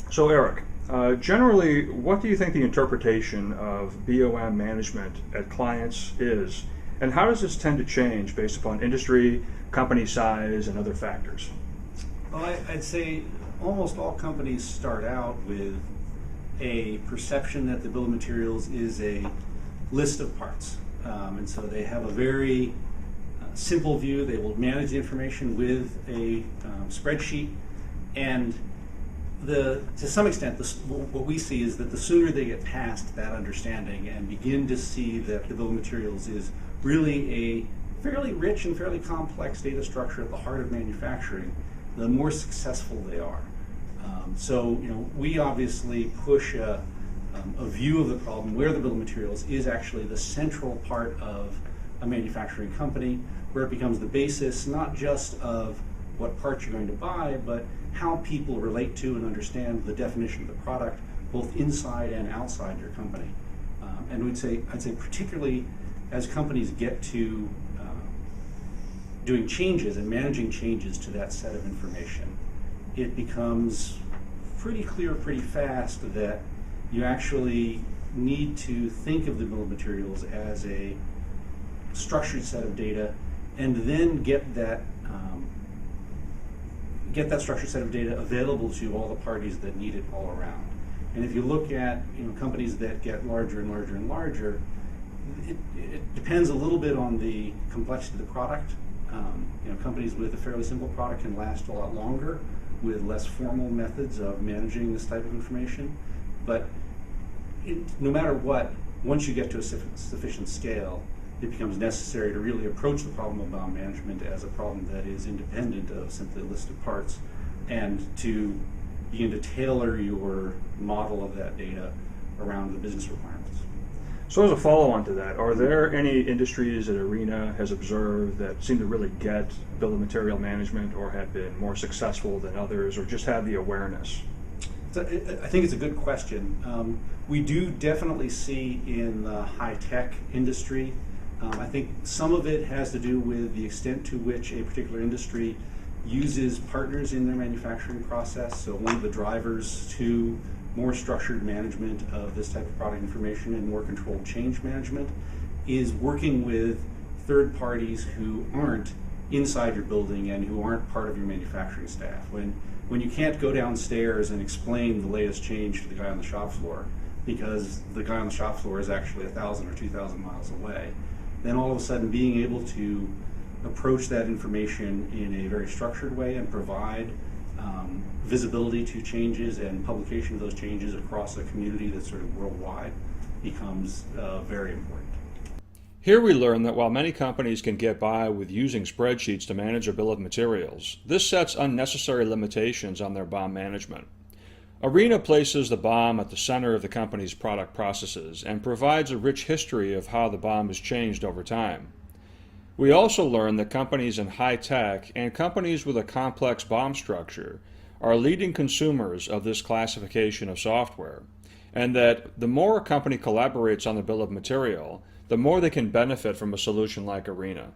So Eric, generally, what do you think the interpretation of BOM management at clients is, and how does this tend to change based upon industry, company size, and other factors? Well, I'd say almost all companies start out with a perception that the bill of materials is a list of parts. And so they have a very simple view. They will manage the information with a spreadsheet. And to some extent, what we see is that the sooner they get past that understanding and begin to see that the bill of materials is really a fairly rich and fairly complex data structure at the heart of manufacturing, the more successful they are. We obviously push a view of the problem where the bill of materials is actually the central part of a manufacturing company, where it becomes the basis not just of what parts you're going to buy, but how people relate to and understand the definition of the product, both inside and outside your company. And I'd say particularly as companies get to doing changes and managing changes to that set of information, it becomes pretty clear pretty fast that you actually need to think of the bill of materials as a structured set of data, and then get that structured set of data available to all the parties that need it all around. And if you look at companies that get larger and larger and larger, it depends a little bit on the complexity of the product. Companies with a fairly simple product can last a lot longer with less formal methods of managing this type of information. But no matter what, once you get to a sufficient scale, it becomes necessary to really approach the problem of BOM management as a problem that is independent of simply a list of parts, and to begin to tailor your model of that data around the business requirements. So as a follow-on to that, are there any industries that Arena has observed that seem to really get bill of material management, or have been more successful than others, or just have the awareness? I think it's a good question. We do definitely see in the high-tech industry, I think some of it has to do with the extent to which a particular industry uses partners in their manufacturing process. So one of the drivers to more structured management of this type of product information and more controlled change management is working with third parties who aren't inside your building and who aren't part of your manufacturing staff. When you can't go downstairs and explain the latest change to the guy on the shop floor because the guy on the shop floor is actually 1,000 or 2,000 miles away, then all of a sudden being able to approach that information in a very structured way and provide visibility to changes and publication of those changes across a community that's sort of worldwide becomes very important. Here we learn that while many companies can get by with using spreadsheets to manage a bill of materials, this sets unnecessary limitations on their BOM management. Arena places the BOM at the center of the company's product processes and provides a rich history of how the BOM has changed over time. We also learn that companies in high tech and companies with a complex BOM structure are leading consumers of this classification of software, and that the more a company collaborates on the bill of material, the more they can benefit from a solution like Arena.